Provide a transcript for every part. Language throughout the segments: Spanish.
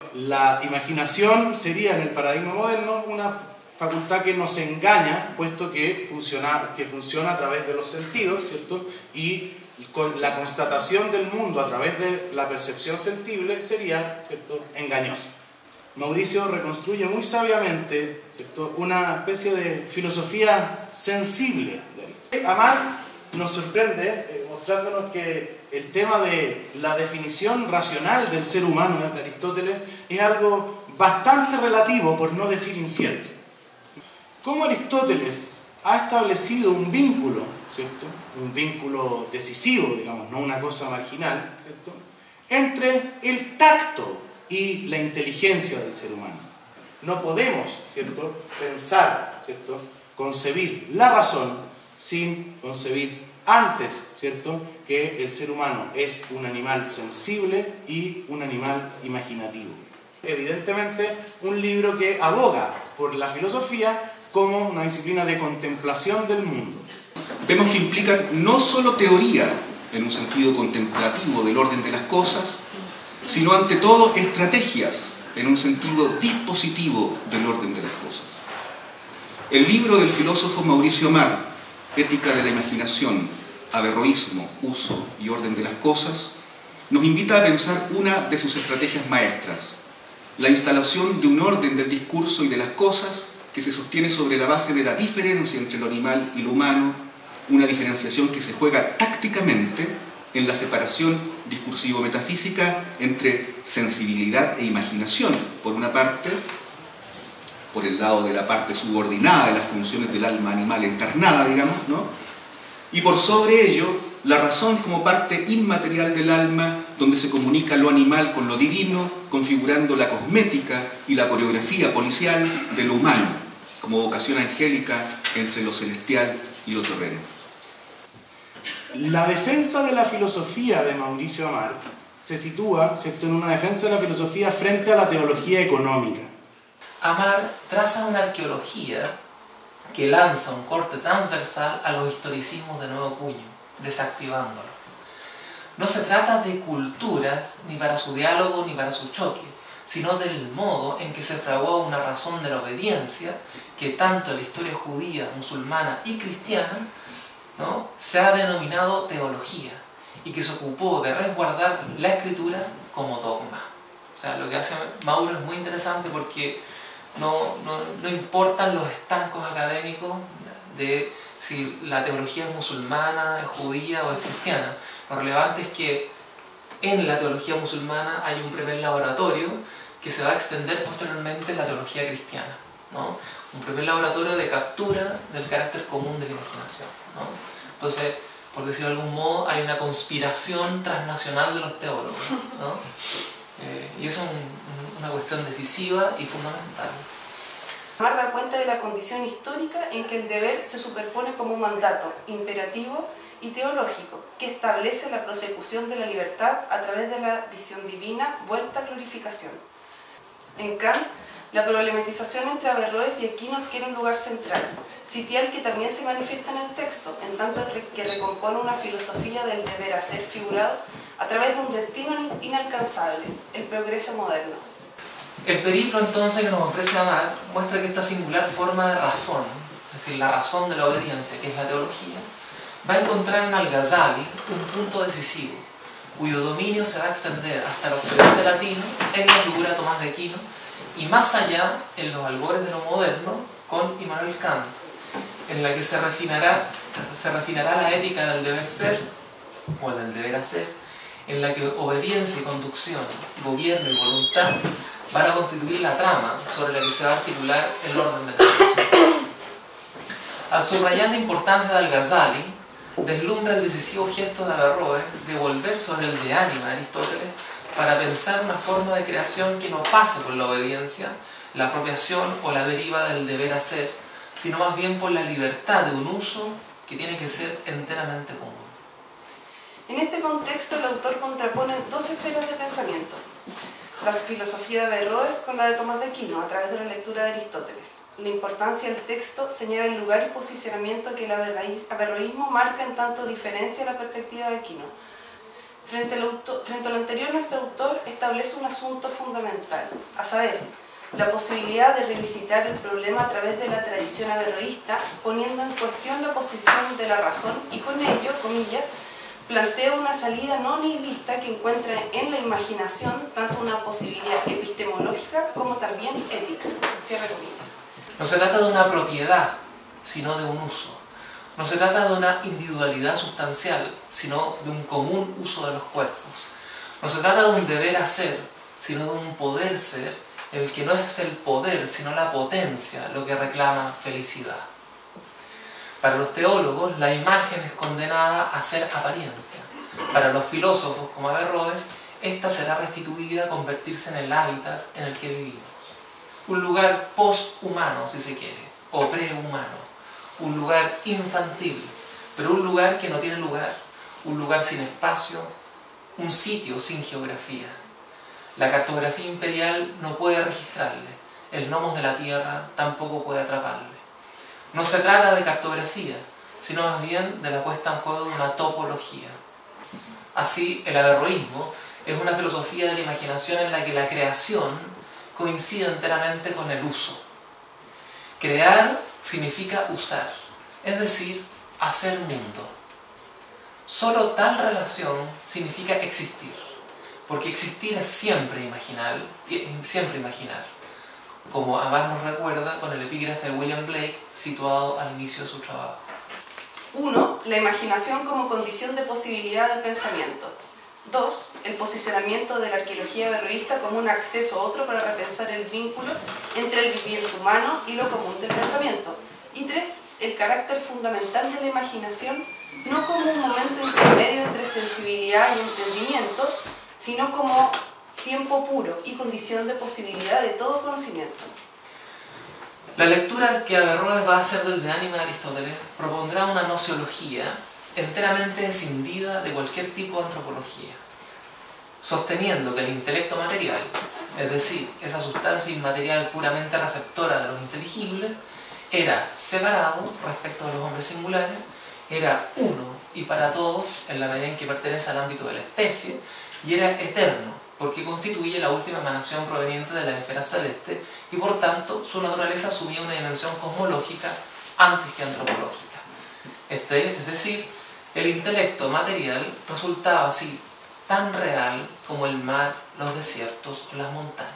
La imaginación sería en el paradigma moderno una facultad que nos engaña, puesto que funciona a través de los sentidos, ¿cierto? Y con la constatación del mundo a través de la percepción sensible sería, ¿cierto?, engañosa. Mauricio reconstruye muy sabiamente, ¿cierto?, una especie de filosofía sensible de Aristóteles. Amar nos sorprende mostrándonos que el tema de la definición racional del ser humano de Aristóteles es algo bastante relativo, por no decir incierto. ¿Cómo Aristóteles ha establecido un vínculo, ¿cierto?, un vínculo decisivo, digamos, no una cosa marginal, ¿cierto?, entre el tacto y la inteligencia del ser humano? No podemos, ¿cierto?, pensar, ¿cierto?, concebir la razón sin concebir antes, ¿cierto?, que el ser humano es un animal sensible y un animal imaginativo. Evidentemente, un libro que aboga por la filosofía como una disciplina de contemplación del mundo. Vemos que implican no solo teoría, en un sentido contemplativo del orden de las cosas, sino ante todo estrategias, en un sentido dispositivo del orden de las cosas. El libro del filósofo Mauricio Amar, Ética de la imaginación, averroísmo, uso y orden de las cosas, nos invita a pensar una de sus estrategias maestras, la instalación de un orden del discurso y de las cosas que se sostiene sobre la base de la diferencia entre lo animal y lo humano, una diferenciación que se juega tácticamente en la separación discursivo-metafísica entre sensibilidad e imaginación, por una parte, por el lado de la parte subordinada de las funciones del alma animal encarnada, digamos, ¿no?, y por sobre ello, la razón como parte inmaterial del alma, donde se comunica lo animal con lo divino, configurando la cosmética y la coreografía policial de lo humano, como vocación angélica entre lo celestial y lo terreno. La defensa de la filosofía de Mauricio Amar se sitúa, ¿cierto?, en una defensa de la filosofía frente a la teología económica. Amar traza una arqueología que lanza un corte transversal a los historicismos de nuevo cuño, desactivándolo. No se trata de culturas ni para su diálogo ni para su choque, sino del modo en que se fraguó una razón de la obediencia que tanto en la historia judía, musulmana y cristiana, ¿no?, se ha denominado teología, y que se ocupó de resguardar la escritura como dogma. O sea, lo que hace Mauro es muy interesante porque no importan los estancos académicos de si la teología es musulmana, es judía o es cristiana. Lo relevante es que en la teología musulmana hay un primer laboratorio que se va a extender posteriormente en la teología cristiana, ¿no? Un primer laboratorio de captura del carácter común de la imaginación, ¿no? Entonces, por decirlo de algún modo, hay una conspiración transnacional de los teólogos, ¿no? Y eso es una cuestión decisiva y fundamental. Amar da cuenta de la condición histórica en que el deber se superpone como un mandato imperativo y teológico que establece la prosecución de la libertad a través de la visión divina vuelta a glorificación. En Kant, la problematización entre Averroes y Aquino adquiere un lugar central, sitial que también se manifiesta en el texto, en tanto que recompone una filosofía del deber hacer figurado a través de un destino inalcanzable, el progreso moderno. El periplo entonces que nos ofrece Amar muestra que esta singular forma de razón, es decir, la razón de la obediencia, que es la teología, va a encontrar en Al-Ghazali un punto decisivo, cuyo dominio se va a extender hasta el occidente latino en la figura de Tomás de Aquino y más allá en los albores de lo moderno con Immanuel Kant, en la que se refinará la ética del deber ser o del deber hacer, en la que obediencia y conducción, gobierno y voluntad van a constituir la trama sobre la que se va a articular el orden de las cosas. Al subrayar la importancia de Al-Ghazali, deslumbra el decisivo gesto de Averroes de volver sobre el de ánima de Aristóteles para pensar una forma de creación que no pase por la obediencia, la apropiación o la deriva del deber hacer, sino más bien por la libertad de un uso que tiene que ser enteramente común. En este contexto, el autor contrapone dos esferas de pensamiento: la filosofía de Averroes con la de Tomás de Aquino a través de la lectura de Aristóteles. La importancia del texto señala el lugar y posicionamiento que el averroísmo marca en tanto diferencia la perspectiva de Aquino. Frente a lo anterior, nuestro autor establece un asunto fundamental, a saber, la posibilidad de revisitar el problema a través de la tradición averroísta, poniendo en cuestión la posición de la razón y con ello, comillas, plantea una salida no nihilista que encuentra en la imaginación tanto una posibilidad epistemológica como también ética. Cierra comillas. No se trata de una propiedad, sino de un uso. No se trata de una individualidad sustancial, sino de un común uso de los cuerpos. No se trata de un deber hacer, sino de un poder ser, en el que no es el poder, sino la potencia lo que reclama felicidad. Para los teólogos, la imagen es condenada a ser apariencia. Para los filósofos, como Averroes, esta será restituida a convertirse en el hábitat en el que vivimos. Un lugar post-humano, si se quiere, o prehumano. Un lugar infantil, pero un lugar que no tiene lugar, un lugar sin espacio, un sitio sin geografía. La cartografía imperial no puede registrarle, el nomos de la tierra tampoco puede atraparle. No se trata de cartografía, sino más bien de la puesta en juego de una topología. Así, el averroísmo es una filosofía de la imaginación en la que la creación coincide enteramente con el uso. Crear significa usar, es decir, hacer mundo. Solo tal relación significa existir, porque existir es siempre imaginar, como Amar nos recuerda con el epígrafe de William Blake situado al inicio de su trabajo. 1. La imaginación como condición de posibilidad del pensamiento. 2. El posicionamiento de la arqueología averroísta como un acceso a otro para repensar el vínculo entre el viviente humano y lo común del pensamiento. Y 3. El carácter fundamental de la imaginación no como un momento intermedio entre sensibilidad y entendimiento, sino como tiempo puro y condición de posibilidad de todo conocimiento. La lectura que Averroes va a hacer del De Anima de Aristóteles propondrá una nociología enteramente escindida de cualquier tipo de antropología, sosteniendo que el intelecto material, es decir, esa sustancia inmaterial puramente receptora de los inteligibles, era separado respecto de los hombres singulares, era uno y para todos en la medida en que pertenece al ámbito de la especie, y era eterno, porque constituye la última emanación proveniente de la esfera celeste y por tanto su naturaleza asumía una dimensión cosmológica antes que antropológica. Es decir, el intelecto material resultaba así tan real como el mar, los desiertos o las montañas.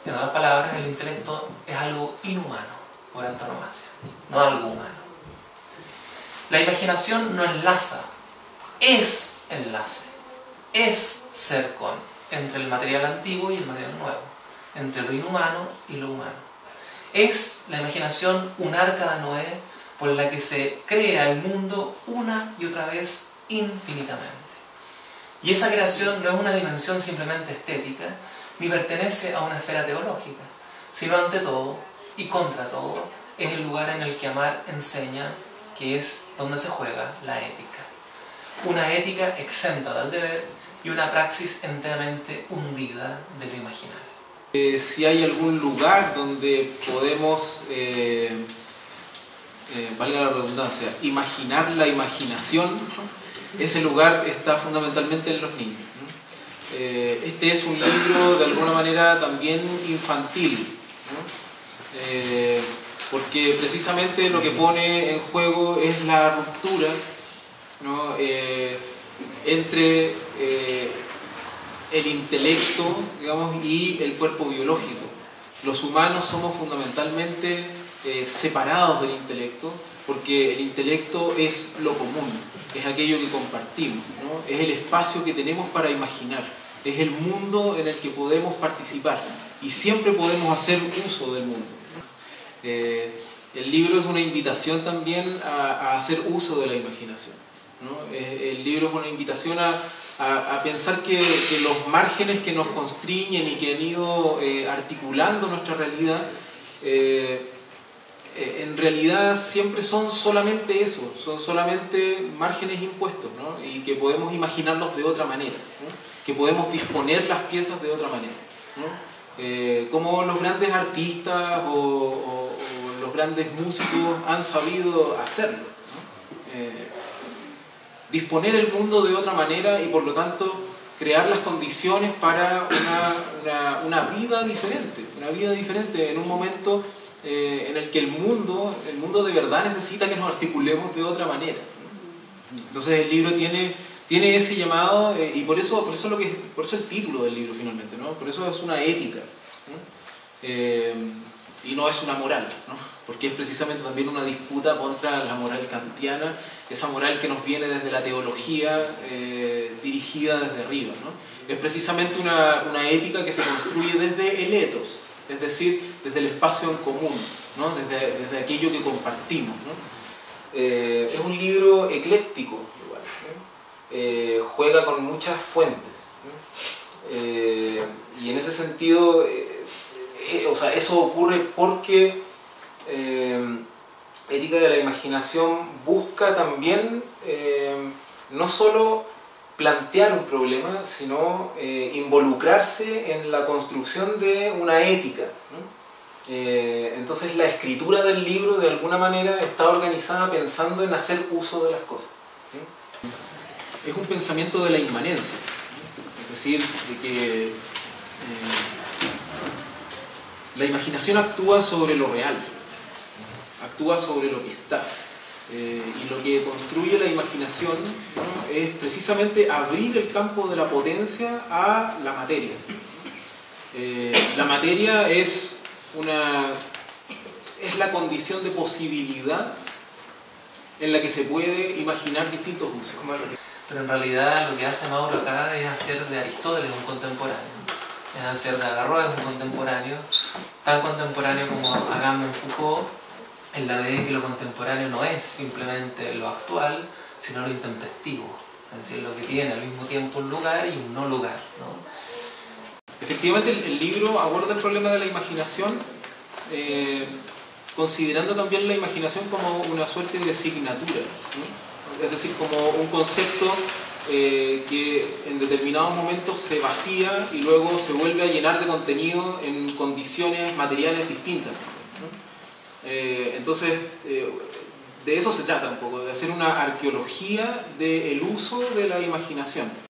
En otras palabras, el intelecto es algo inhumano por antonomasia, no algo humano. La imaginación no enlaza, es enlace, es ser con entre el material antiguo y el material nuevo, entre lo inhumano y lo humano. Es la imaginación un arca de Noé por la que se crea el mundo una y otra vez infinitamente. Y esa creación no es una dimensión simplemente estética, ni pertenece a una esfera teológica, sino ante todo y contra todo es el lugar en el que amar enseña, que es donde se juega la ética. Una ética exenta del deber y una praxis enteramente hundida de lo imaginario. Si hay algún lugar donde podemos, valga la redundancia, imaginar la imaginación, ese lugar está fundamentalmente en los niños, ¿no? Este es un libro de alguna manera también infantil, ¿no? Porque precisamente lo que pone en juego es la ruptura, ¿no? Entre el intelecto, digamos, y el cuerpo biológico. Los humanos somos fundamentalmente separados del intelecto, porque el intelecto es lo común, es aquello que compartimos, ¿no? Es el espacio que tenemos para imaginar, es el mundo en el que podemos participar y siempre podemos hacer uso del mundo. El libro es una invitación también a hacer uso de la imaginación, ¿no? El libro es una invitación a pensar que los márgenes que nos constriñen y que han ido articulando nuestra realidad, en realidad siempre son solamente eso, son solamente márgenes impuestos, ¿no? Y que podemos imaginarlos de otra manera, ¿no? Que podemos disponer las piezas de otra manera, ¿no? Como los grandes artistas o los grandes músicos han sabido hacerlo, ¿no? disponer el mundo de otra manera y por lo tanto crear las condiciones para una vida diferente en un momento en el que el mundo de verdad necesita que nos articulemos de otra manera. Entonces el libro tiene ese llamado y por eso el título del libro finalmente, ¿no? Por eso es una ética, ¿no? Y no es una moral, ¿no? Porque es precisamente también una disputa contra la moral kantiana, esa moral que nos viene desde la teología dirigida desde arriba, ¿no? Es precisamente una ética que se construye desde el ethos, es decir, desde el espacio en común, ¿no? desde aquello que compartimos, ¿no? Es un libro ecléctico, igual, ¿no? Juega con muchas fuentes, ¿no? Y en ese sentido, o sea, eso ocurre porque Ética de la Imaginación busca también no solo plantear un problema, sino involucrarse en la construcción de una ética, ¿no? Entonces la escritura del libro de alguna manera está organizada pensando en hacer uso de las cosas, ¿sí? Es un pensamiento de la inmanencia, ¿no? Es decir, de que la imaginación actúa sobre lo real, actúa sobre lo que está. Y lo que construye la imaginación, ¿no? Es precisamente abrir el campo de la potencia a la materia. La materia es la condición de posibilidad en la que se puede imaginar distintos usos. Pero en realidad lo que hace Mauro acá es hacer de Aristóteles un contemporáneo, es hacer de Averroes un contemporáneo, tan contemporáneo como Agamben Foucault, en la medida en que lo contemporáneo no es simplemente lo actual, sino lo intempestivo, es decir, lo que tiene al mismo tiempo un lugar y un no lugar, ¿no? Efectivamente, el libro aborda el problema de la imaginación, considerando también la imaginación como una suerte de asignatura, ¿no? Es decir, como un concepto que en determinados momentos se vacía y luego se vuelve a llenar de contenido en condiciones materiales distintas, ¿no? Entonces, de eso se trata un poco, de hacer una arqueología del uso de la imaginación.